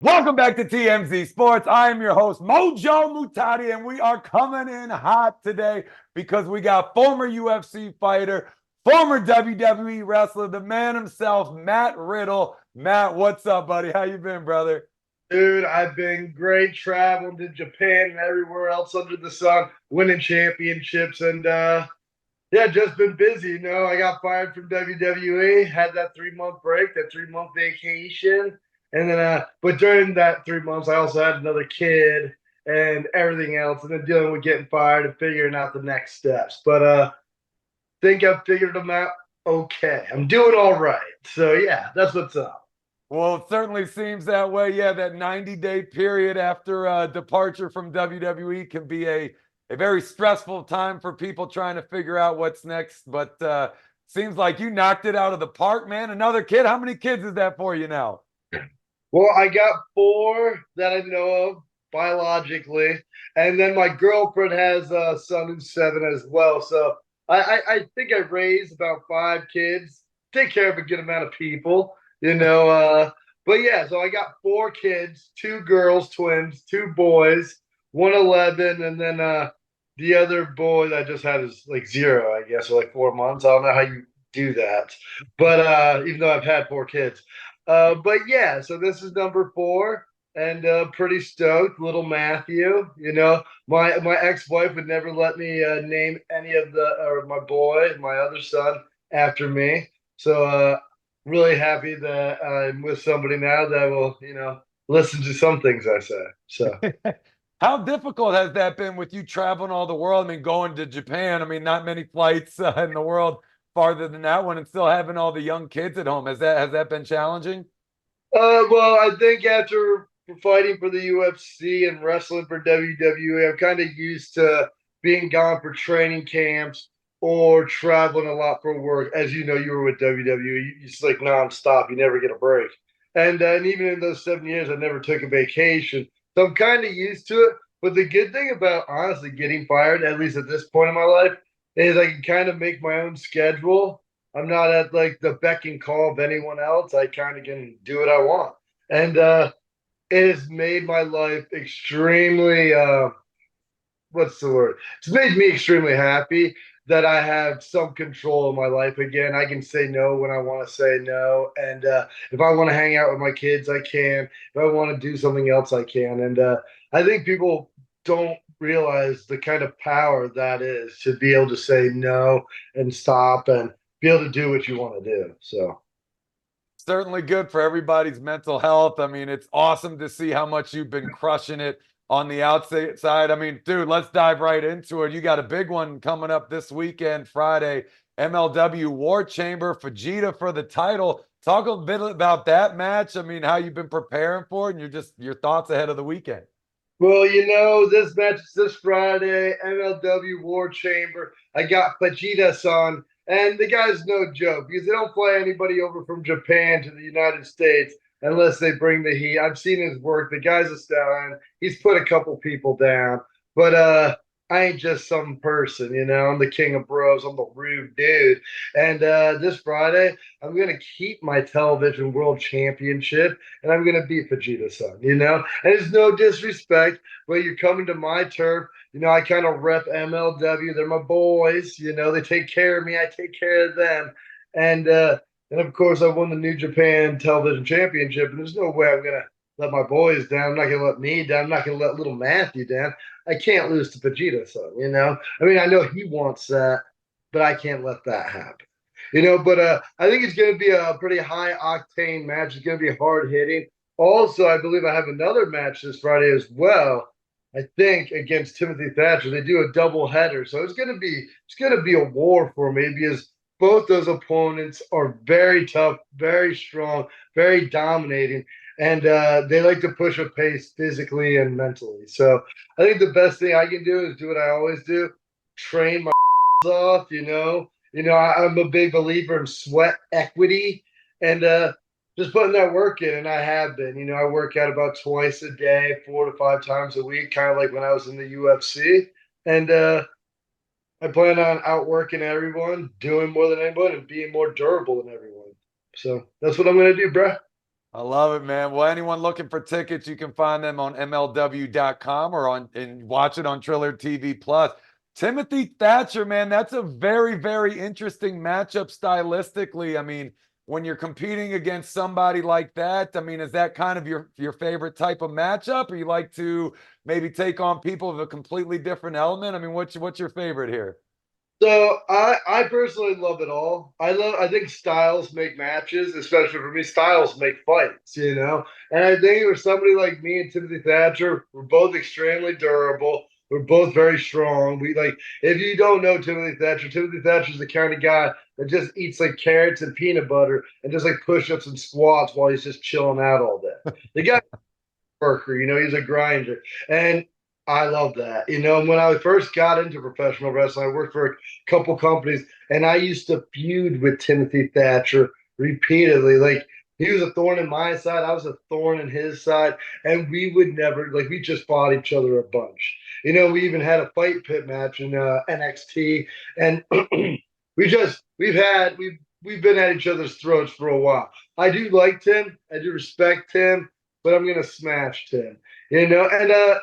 Welcome back to TMZ Sports. I am your host, Mojo Muhtadi, and we are coming in hot today because we got former UFC fighter, former WWE wrestler, the man himself, Matt Riddle. Matt, what's up, buddy? How you been, brother? Dude, I've been great traveling to Japan and everywhere else under the sun, winning championships, and yeah, just been busy. I got fired from WWE, had that 3 month break, that 3 month vacation, and then but during that 3 months, I also had another kid and everything else, and then dealing with getting fired and figuring out the next steps. But think I've figured them out. Okay, I'm doing all right. So yeah, that's what's up. Well, it certainly seems that way. Yeah, that 90-day period after departure from WWE can be a very stressful time for people trying to figure out what's next. But seems like you knocked it out of the park, man. Another kid. How many kids is that for you now? Well, I got four that I know of biologically, and then my girlfriend has a son who's seven as well. So I think I raised about five kids, take care of a good amount of people. But yeah, so I got four kids, two girls, twins, two boys, one 11, and then the other boy that I just had is like zero, I guess, or like 4 months. I don't know how you do that, but even though I've had four kids. But yeah, so this is number four, and pretty stoked. Little Matthew, my ex wife would never let me name any of or my boy, my other son, after me. So really happy that I'm with somebody now that will, listen to some things I say. So. How difficult has that been with you traveling all the world? I mean, going to Japan. I mean, not many flights in the world farther than that one, and still having all the young kids at home. Has that been challenging? Well, I think after fighting for the UFC and wrestling for WWE, I'm kind of used to being gone for training camps or traveling a lot for work. As you know, you were with WWE, it's like nonstop. You never get a break. And even in those 7 years, I never took a vacation. So I'm kind of used to it. But the good thing about honestly getting fired, at least at this point in my life, is I can kind of make my own schedule. I'm not at like the beck and call of anyone else. I kind of can do what I want. And it has made my life extremely what's the word? It's made me extremely happy that I have some control of my life again. I can say no when I want to say no. And if I want to hang out with my kids, I can. If I want to do something else, I can. And I think people don't realize the kind of power that is to be able to say no and stop and be able to do what you want to do. So. Certainly good for everybody's mental health. I mean, it's awesome to see how much you've been crushing it on the outside side. I mean, dude, let's dive right into it. You got a big one coming up this weekend, Friday, MLW War Chamber, Fujita for the title. Talk a bit about that match. I mean, how you've been preparing for it and your thoughts ahead of the weekend. Well, this match is this Friday, MLW War Chamber. I got Fujita on, and the guy's no joke because they don't fly anybody over from Japan to the United States unless they bring the heat. I've seen his work. The guy's a stallion. He's put a couple people down, but I ain't just some person. I'm the king of bros. I'm the rude dude. And this Friday, I'm gonna keep my television world championship and I'm gonna beat Fujita son. And it's no disrespect, but you're coming to my turf. I kind of rep MLW. They're my boys. They take care of me. I take care of them. And of course, I won the New Japan Television Championship. And there's no way I'm gonna let my boys down. I'm not gonna let me down. I'm not gonna let little Matthew down. I can't lose to Vegeta son. I mean, I know he wants that, but I can't let that happen. But I think it's going to be a pretty high octane match. It's going to be hard hitting. Also, I believe I have another match this Friday as well. I think against Timothy Thatcher. They do a double header, so it's gonna be a war for me because both those opponents are very tough, very strong, very dominating, and they like to push a pace physically and mentally. So I think the best thing I can do is do what I always do: train my off. I'm a big believer in sweat equity and just putting that work in, and I have been. I work out about twice a day, 4 to 5 times a week, kind of like when I was in the UFC. And I plan on outworking everyone, doing more than anyone, and being more durable than everyone. So that's what I'm going to do, bruh. I love it, man. Well, anyone looking for tickets, you can find them on MLW.com or and watch it on Triller TV Plus. Timothy Thatcher, man, that's a very, very interesting matchup stylistically. I mean, when you're competing against somebody like that, I mean, is that kind of your favorite type of matchup, or you like to maybe take on people of a completely different element? I mean, what's your favorite here? So I personally love it all. I think styles make matches, especially for me. Styles make fights, you know. And I think for somebody like me and Timothy Thatcher, we're both extremely durable. We're both very strong. We like if you don't know Timothy Thatcher's the kind of guy that just eats like carrots and peanut butter and does like push-ups and squats while he's just chilling out all day. The guy worker, he's a grinder. And I love that. When I first got into professional wrestling, I worked for a couple companies and I used to feud with Timothy Thatcher repeatedly. Like he was a thorn in my side, I was a thorn in his side, and we would never like we just fought each other a bunch. We even had a fight pit match in NXT, and we've been at each other's throats for a while. I do like Tim, I do respect him, but I'm gonna smash Tim. And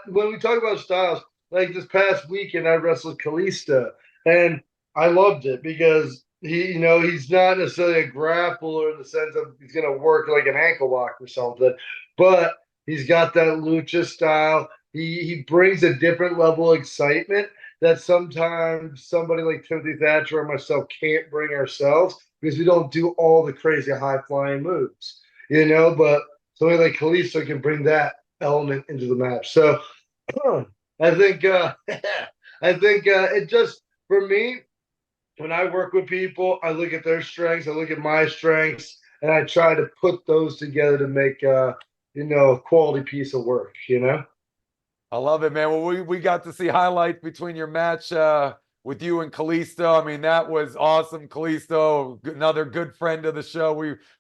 when we talk about styles, like this past weekend, I wrestled Kalista, and I loved it because he's not necessarily a grappler in the sense of he's gonna work like an ankle lock or something, but he's got that lucha style. He brings a different level of excitement that sometimes somebody like Timothy Thatcher or myself can't bring ourselves because we don't do all the crazy high flying moves, But somebody like Kalisto can bring that element into the match. So I think it just for me when I work with people, I look at their strengths, I look at my strengths, and I try to put those together to make a quality piece of work. I love it, man. Well, we got to see highlights between your match with you and Kalisto. I mean, that was awesome. Kalisto, another good friend of the show.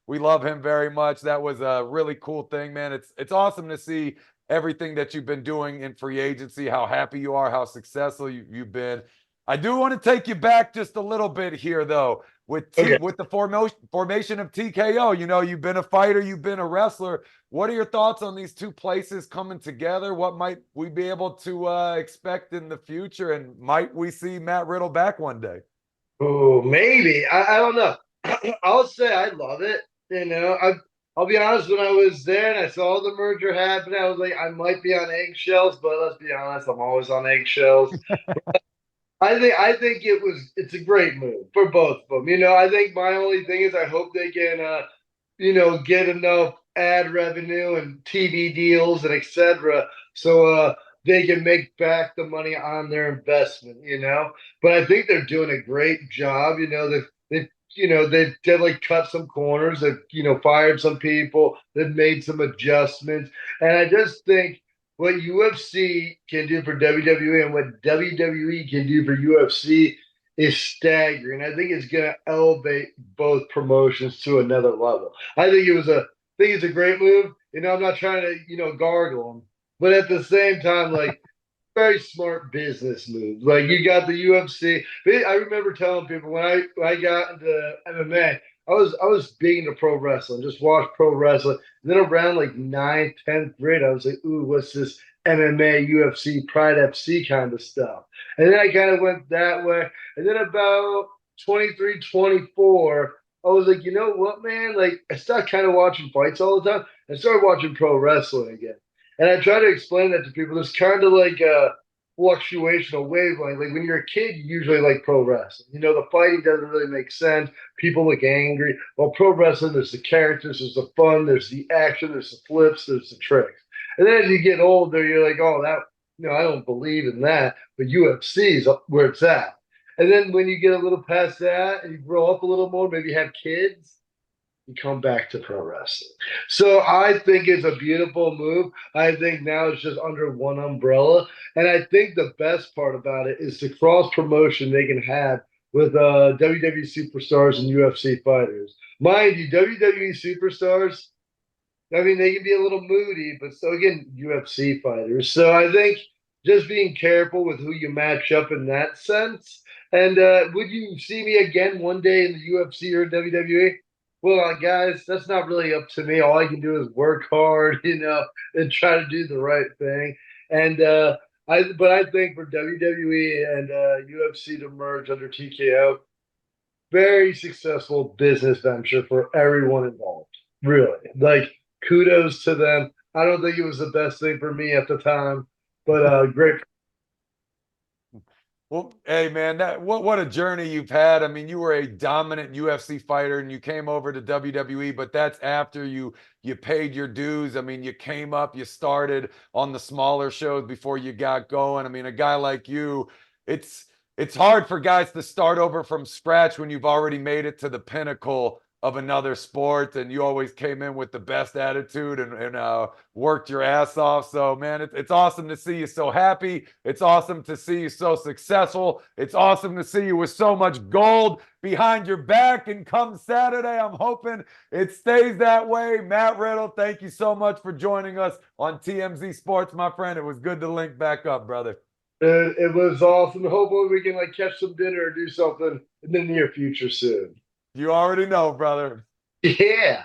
We love him very much. That was a really cool thing, man. It's awesome to see everything that you've been doing in free agency, how happy you are, how successful you've been. I do want to take you back just a little bit here, though, Okay. with the formation of TKO. You've been a fighter, you've been a wrestler. What are your thoughts on these two places coming together? What might we be able to expect in the future? And might we see Matt Riddle back one day? Oh, maybe. I don't know. I'll say I love it. I'll be honest. When I was there and I saw the merger happen, I was like, I might be on eggshells, but let's be honest, I'm always on eggshells. I think it's a great move for both of them. I think my only thing is I hope they can get enough ad revenue and TV deals and etc. So they can make back the money on their investment. But I think they're doing a great job. They've like cut some corners, they've fired some people, they've made some adjustments. And I just think what UFC can do for WWE and what WWE can do for UFC is staggering. I think it's going to elevate both promotions to another level. I think it's a great move. I'm not trying to gargle them, but at the same time, like very smart business move. Like you got the UFC. I remember telling people when I got into MMA, I was big into pro wrestling, just watched pro wrestling. And then around like 9th, 10th grade, I was like, ooh, what's this MMA, UFC, Pride FC kind of stuff? And then I kind of went that way. And then about 23, 24, I was like, you know what, man? Like I started kind of watching fights all the time. I started watching pro wrestling again. And I try to explain that to people. There's kind of like a fluctuational wavelength. Like when you're a kid, you usually like pro wrestling. The fighting doesn't really make sense. People look angry. Well, pro wrestling, there's the characters, there's the fun, there's the action, there's the flips, there's the tricks. And then as you get older, you're like, oh, that, I don't believe in that. But UFC is where it's at. And then when you get a little past that and you grow up a little more, maybe have kids, you come back to pro wrestling. So I think it's a beautiful move. I think now it's just under one umbrella. And I think the best part about it is the cross promotion they can have with WWE superstars and UFC fighters. Mind you, WWE superstars, I mean, they can be a little moody, but so again, UFC fighters. So I think just being careful with who you match up in that sense. And would you see me again one day in the UFC or WWE? Well, guys, that's not really up to me. All I can do is work hard, and try to do the right thing. And but I think for WWE and UFC to merge under TKO, very successful business venture for everyone involved. Really, like kudos to them. I don't think it was the best thing for me at the time, but great. Well, hey man, that what a journey you've had. I mean, you were a dominant UFC fighter and you came over to WWE, but that's after you paid your dues. I mean, you came up, you started on the smaller shows before you got going. I mean, a guy like you, it's it's hard for guys to start over from scratch when you've already made it to the pinnacle of another sport and you always came in with the best attitude and worked your ass off. So, man, it's awesome to see you so happy. It's awesome to see you so successful. It's awesome to see you with so much gold behind your back. And come Saturday, I'm hoping it stays that way. Matt Riddle, thank you so much for joining us on TMZ Sports, my friend. It was good to link back up, brother. It was awesome. Hopefully, we can like catch some dinner or do something in the near future soon. You already know, brother. Yeah.